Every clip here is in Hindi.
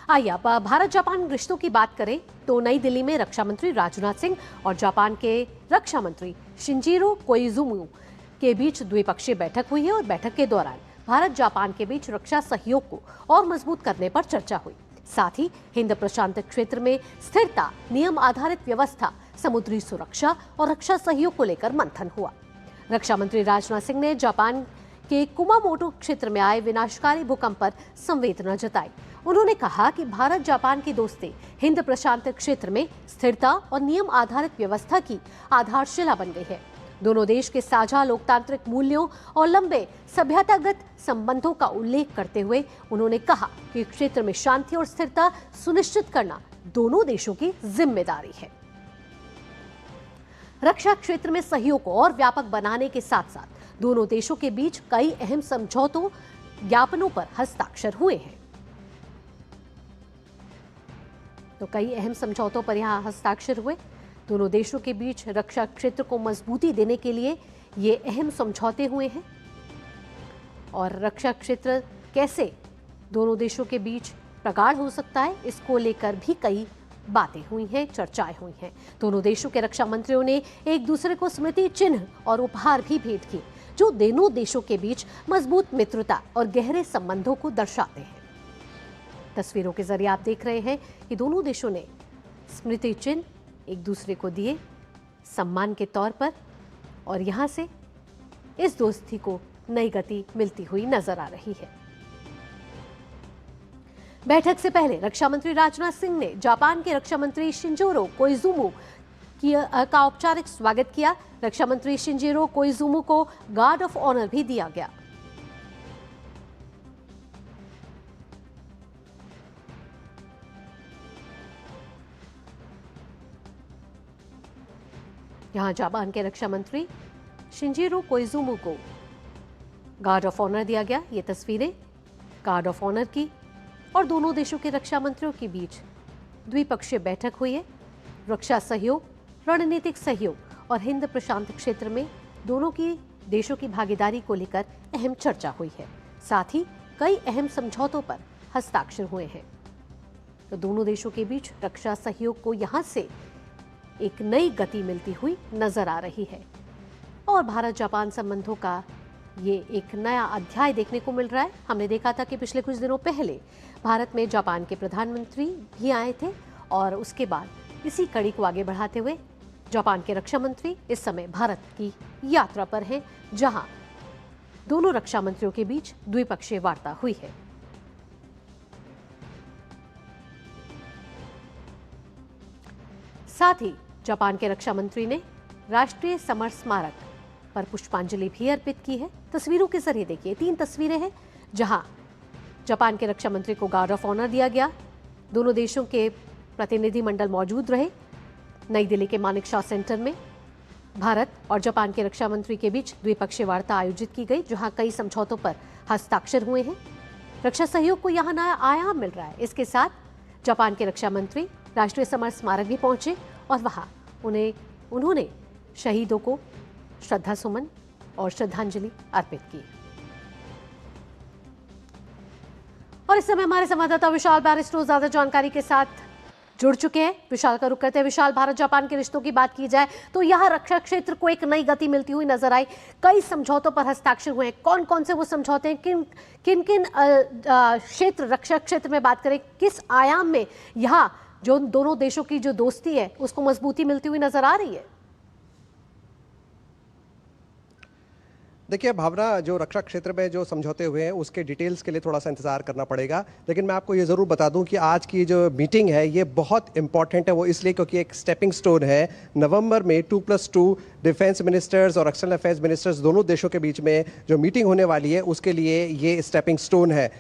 आइए अब भारत जापान रिश्तों की बात करें तो नई दिल्ली में रक्षा मंत्री राजनाथ सिंह और जापान के रक्षा मंत्री शिंजिरो कोइजुमी के बीच द्विपक्षीय बैठक हुई है और बैठक के दौरान भारत जापान के बीच रक्षा सहयोग को और मजबूत करने पर चर्चा हुई। साथ ही हिंद प्रशांत क्षेत्र में स्थिरता, नियम आधारित व्यवस्था, समुद्री सुरक्षा और रक्षा सहयोग को लेकर मंथन हुआ। रक्षा मंत्री राजनाथ सिंह ने जापान के कुमामोटो क्षेत्र में आए विनाशकारी भूकंप पर संवेदना जताई। उन्होंने कहा कि भारत जापान की दोस्ती हिंद प्रशांत क्षेत्र में स्थिरता और नियम आधारित व्यवस्था की आधारशिला बन गई है। दोनों देश के साझा लोकतांत्रिक मूल्यों और लंबे सभ्यतागत संबंधों का उल्लेख करते हुए उन्होंने कहा कि क्षेत्र में शांति और स्थिरता सुनिश्चित करना दोनों देशों की जिम्मेदारी है। रक्षा क्षेत्र में सहयोग को और व्यापक बनाने के साथ साथ दोनों देशों के बीच कई अहम समझौतों ज्ञापनों पर हस्ताक्षर हुए हैं। तो कई अहम समझौतों पर यहां हस्ताक्षर हुए। दोनों देशों के बीच रक्षा क्षेत्र को मजबूती देने के लिए ये अहम समझौते हुए हैं और रक्षा क्षेत्र कैसे दोनों देशों के बीच प्रगाढ़ हो सकता है, इसको लेकर भी कई बातें हुई हैं, चर्चाएं हुई हैं। दोनों देशों के रक्षा मंत्रियों ने एक दूसरे को स्मृति चिन्ह और उपहार भी भेंट किए, जो दोनों देशों के बीच मजबूत मित्रता और गहरे संबंधों को दर्शाते हैं। तस्वीरों के जरिए आप देख रहे हैं कि दोनों देशों ने स्मृति चिन्ह एक दूसरे को दिए सम्मान के तौर पर और यहां से इस दोस्ती को नई गति मिलती हुई नजर आ रही है। बैठक से पहले रक्षा मंत्री राजनाथ सिंह ने जापान के रक्षा मंत्री शिंजिरो कोइजुमी का औपचारिक स्वागत किया। रक्षा मंत्री शिंजिरो कोइजुमी को गार्ड ऑफ ऑनर भी दिया गया। यहां जापान के रक्षा मंत्री शिंजिरो कोइजुमी को गार्ड ऑफ ऑनर दिया गया। ये तस्वीरें गार्ड ऑफ ऑनर की और दोनों देशों के रक्षा मंत्रियों के बीच द्विपक्षीय बैठक हुई है। रक्षा सहयोग, रणनीतिक सहयोग और हिंद प्रशांत क्षेत्र में दोनों की देशों की भागीदारी को लेकर अहम चर्चा हुई है। साथ ही कई अहम समझौतों पर हस्ताक्षर हुए हैं। तो दोनों देशों के बीच रक्षा सहयोग को यहां से एक नई गति मिलती हुई नजर आ रही है और भारत जापान संबंधों का ये एक नया अध्याय देखने को मिल रहा है। हमने देखा था कि पिछले कुछ दिनों पहले भारत में जापान के प्रधानमंत्री भी आए थे और उसके बाद इसी कड़ी को आगे बढ़ाते हुए जापान के रक्षा मंत्री इस समय भारत की यात्रा पर हैं, जहां दोनों रक्षा मंत्रियों के बीच द्विपक्षीय वार्ता हुई है। साथ ही जापान के रक्षा मंत्री ने राष्ट्रीय समर स्मारक पर पुष्पांजलि भी अर्पित की है। तस्वीरों के जरिए देखिए, 3 तस्वीरें हैं जहां जापान के रक्षा मंत्री को गार्ड ऑफ ऑनर दिया गया। दोनों देशों के प्रतिनिधिमंडल मौजूद रहे। नई दिल्ली के मानेकशॉ सेंटर में भारत और जापान के रक्षा मंत्री के बीच द्विपक्षीय वार्ता आयोजित की गई, जहां कई समझौतों पर हस्ताक्षर हुए हैं। रक्षा सहयोग को यहां नया आयाम मिल रहा है। इसके साथ जापान के रक्षा मंत्री राष्ट्रीय समर स्मारक भी पहुंचे और वहां उन्होंने शहीदों को श्रद्धा सुमन और श्रद्धांजलि अर्पित की। और इस समय हमारे संवाददाता विशाल बैरिस्टो ज्यादा जानकारी के साथ जुड़ चुके हैं। विशाल का रुख करते हैं। विशाल, भारत जापान के रिश्तों की बात की जाए तो यह रक्षा क्षेत्र को एक नई गति मिलती हुई नजर आई। कई समझौतों पर हस्ताक्षर हुए हैं। कौन कौन से वो समझौते हैं, किन किन क्षेत्र, रक्षा क्षेत्र में बात करें, किस आयाम में यहाँ जो दोनों देशों की जो दोस्ती है उसको मजबूती मिलती हुई नजर आ रही है? देखिए भावना, जो रक्षा क्षेत्र में जो समझौते हुए हैं उसके डिटेल्स के लिए थोड़ा सा इंतजार करना पड़ेगा, लेकिन मैं आपको ये ज़रूर बता दूं कि आज की जो मीटिंग है ये बहुत इंपॉर्टेंट है। वो इसलिए क्योंकि एक स्टेपिंग स्टोन है। नवंबर में 2+2 डिफेंस मिनिस्टर्स और एक्सटर्नल अफेयर्स मिनिस्टर्स दोनों देशों के बीच में जो मीटिंग होने वाली है उसके लिए ये स्टेपिंग स्टोन है।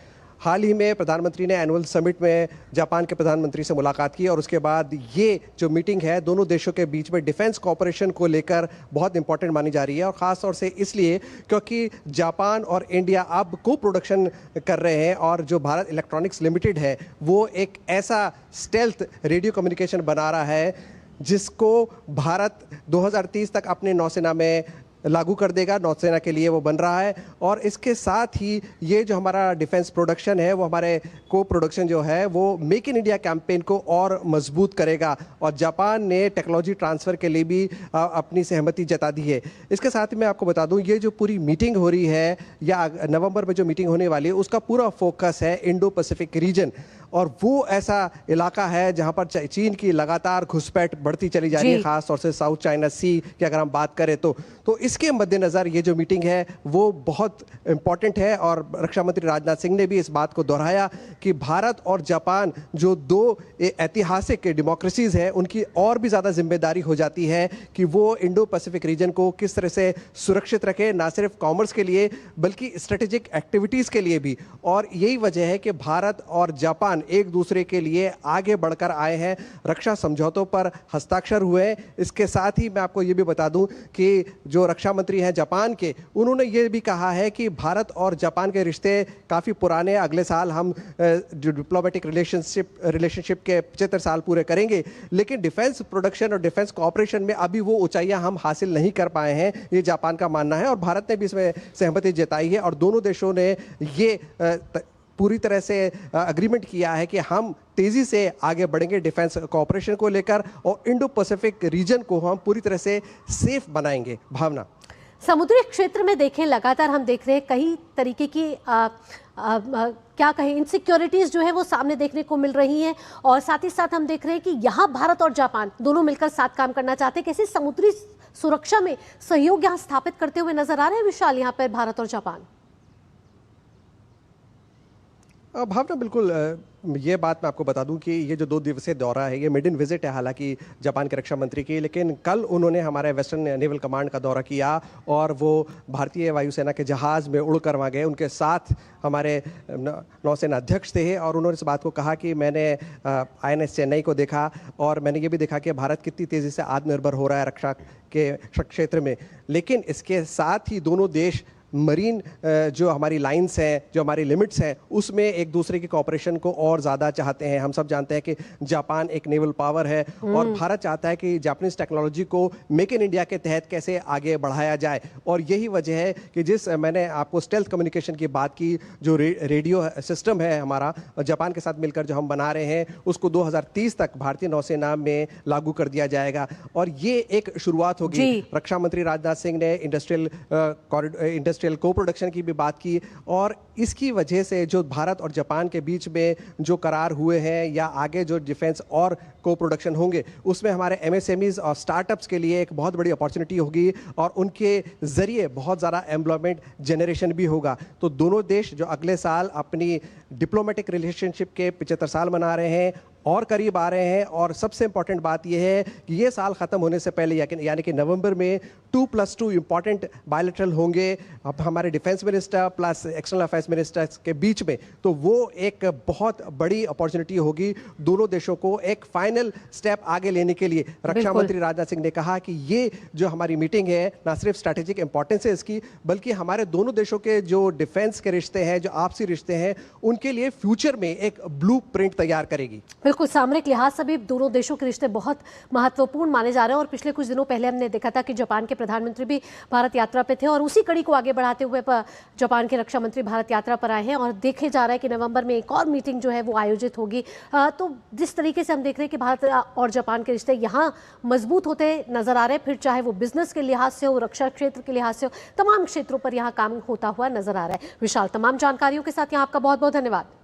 हाल ही में प्रधानमंत्री ने एनुअल समिट में जापान के प्रधानमंत्री से मुलाकात की और उसके बाद ये जो मीटिंग है दोनों देशों के बीच में डिफेंस कोऑपरेशन को लेकर बहुत इंपॉर्टेंट मानी जा रही है। और ख़ास तौर से इसलिए क्योंकि जापान और इंडिया अब को प्रोडक्शन कर रहे हैं और जो भारत इलेक्ट्रॉनिक्स लिमिटेड है वो एक ऐसा स्टेल्थ रेडियो कम्युनिकेशन बना रहा है जिसको भारत 2030 तक अपने नौसेना में लागू कर देगा, नौसेना के लिए वो बन रहा है। और इसके साथ ही ये जो हमारा डिफेंस प्रोडक्शन है, वो हमारे को प्रोडक्शन जो है वो मेक इन इंडिया कैंपेन को और मजबूत करेगा। और जापान ने टेक्नोलॉजी ट्रांसफ़र के लिए भी अपनी सहमति जता दी है। इसके साथ ही मैं आपको बता दूं, ये जो पूरी मीटिंग हो रही है या नवंबर में जो मीटिंग होने वाली है, उसका पूरा फोकस है इंडो पैसिफिक रीजन। और वो ऐसा इलाका है जहां पर चीन की लगातार घुसपैठ बढ़ती चली जा रही है, खास तौर से साउथ चाइना सी की अगर हम बात करें तो इसके मद्देनज़र ये जो मीटिंग है वो बहुत इंपॉर्टेंट है। और रक्षा मंत्री राजनाथ सिंह ने भी इस बात को दोहराया कि भारत और जापान जो दो ऐतिहासिक डेमोक्रेसीज हैं, उनकी और भी ज़्यादा जिम्मेदारी हो जाती है कि वो इंडो पैसिफिक रीजन को किस तरह से सुरक्षित रखे, ना सिर्फ कॉमर्स के लिए बल्कि स्ट्रेटेजिक एक्टिविटीज़ के लिए भी। और यही वजह है कि भारत और जापान एक दूसरे के लिए आगे बढ़कर आए हैं, रक्षा समझौतों पर हस्ताक्षर हुए हैं। इसके साथ ही मैं आपको ये भी बता दूं कि जो रक्षा मंत्री हैं जापान के, उन्होंने ये भी कहा है कि भारत और जापान के रिश्ते काफ़ी पुराने, अगले साल हम जो डिप्लोमेटिक रिलेशनशिप के 75 साल पूरे करेंगे, लेकिन डिफेंस प्रोडक्शन और डिफेंस कोऑपरेशन में अभी वो ऊंचाइयां हम हासिल नहीं कर पाए हैं, ये जापान का मानना है। और भारत ने भी इसमें सहमति जताई है और दोनों देशों ने ये पूरी तरह से अग्रीमेंट किया है कि हम तेजी से आगे बढ़ेंगे डिफेंस कोऑपरेशन को लेकर और इंडो पैसिफिक रीजन को हम पूरी तरह से सेफ बनाएंगे। भावना, समुद्री क्षेत्र में देखें, लगातार हम देख रहे हैं कई तरीके की क्या कहें इनसिक्योरिटीज जो है वो सामने देखने को मिल रही हैं। और साथ ही साथ हम देख रहे हैं कि यहाँ भारत और जापान दोनों मिलकर साथ काम करना चाहते हैं। कैसे समुद्री सुरक्षा में सहयोग यहाँ स्थापित करते हुए नजर आ रहे हैं विशाल यहाँ पर भारत और जापान? भावना, बिल्कुल ये बात मैं आपको बता दूं कि ये जो 2 दिवसीय दौरा है, ये मेड-इन विजिट है हालांकि जापान के रक्षा मंत्री की, लेकिन कल उन्होंने हमारे वेस्टर्न नेवल कमांड का दौरा किया और वो भारतीय वायुसेना के जहाज़ में उड़कर वहाँ गए। उनके साथ हमारे नौसेना अध्यक्ष थे और उन्होंने इस बात को कहा कि मैंने INS चेन्नई को देखा और मैंने ये भी देखा कि भारत कितनी तेज़ी से आत्मनिर्भर हो रहा है रक्षा के क्षेत्र में। लेकिन इसके साथ ही दोनों देश मरीन जो हमारी लाइंस हैं, जो हमारी लिमिट्स हैं, उसमें एक दूसरे की कोऑपरेशन को और ज़्यादा चाहते हैं। हम सब जानते हैं कि जापान एक नेवल पावर है और भारत चाहता है कि जापानीज टेक्नोलॉजी को मेक इन इंडिया के तहत कैसे आगे बढ़ाया जाए। और यही वजह है कि जिस मैंने आपको स्टेल्थ कम्युनिकेशन की बात की, जो रेडियो सिस्टम है हमारा जापान के साथ मिलकर जो हम बना रहे हैं, उसको 2030 तक भारतीय नौसेना में लागू कर दिया जाएगा। और ये एक शुरुआत होगी। रक्षा मंत्री राजनाथ सिंह ने इंडस्ट्रियल को प्रोडक्शन की भी बात की और इसकी वजह से जो भारत और जापान के बीच में जो करार हुए हैं या आगे जो डिफेंस और को प्रोडक्शन होंगे, उसमें हमारे MSMEs और स्टार्टअप्स के लिए एक बहुत बड़ी अपॉर्चुनिटी होगी और उनके जरिए बहुत ज़्यादा एम्प्लॉयमेंट जनरेशन भी होगा। तो दोनों देश जो अगले साल अपनी डिप्लोमेटिक रिलेशनशिप के 75 साल मना रहे हैं और करीब आ रहे हैं। और सबसे इंपॉर्टेंट बात यह है कि ये साल ख़त्म होने से पहले यानी कि नवंबर में 2+2 इंपॉर्टेंट बायलैटरल होंगे अब हमारे defence minister plus external affairs ministers के बीच में। तो वो एक बहुत बड़ी अपॉर्चुनिटी होगी दोनों देशों को एक फाइनल स्टेप आगे लेने के लिए। रक्षा मंत्री राजनाथ सिंह ने कहा कि ये जो हमारी मीटिंग है ना सिर्फ स्ट्रैटेजिक इंपॉर्टेंस है इसकी, बल्कि हमारे दोनों देशों के जो डिफेंस के रिश्ते हैं, जो आपसी रिश्ते हैं, उनके लिए फ्यूचर में एक ब्लूप्रिंट तैयार करेगी। बिल्कुल, सामरिक लिहाज से भी दोनों देशों के रिश्ते बहुत महत्वपूर्ण माने जा रहे हैं। और पिछले कुछ दिनों पहले हमने देखा था कि जापान के प्रधानमंत्री भी भारत यात्रा पे थे और उसी कड़ी को आगे बढ़ाते हुए जापान के रक्षा मंत्री भारत यात्रा पर आए हैं। और देखे जा रहा है कि नवंबर में एक और मीटिंग जो है वो आयोजित होगी। तो जिस तरीके से हम देख रहे हैं कि भारत और जापान के रिश्ते यहाँ मजबूत होते नजर आ रहे हैं, फिर चाहे वो बिजनेस के लिहाज से हो, रक्षा क्षेत्र के लिहाज से हो, तमाम क्षेत्रों पर यहाँ काम होता हुआ नजर आ रहा है। विशाल, तमाम जानकारियों के साथ यहाँ आपका बहुत बहुत धन्यवाद।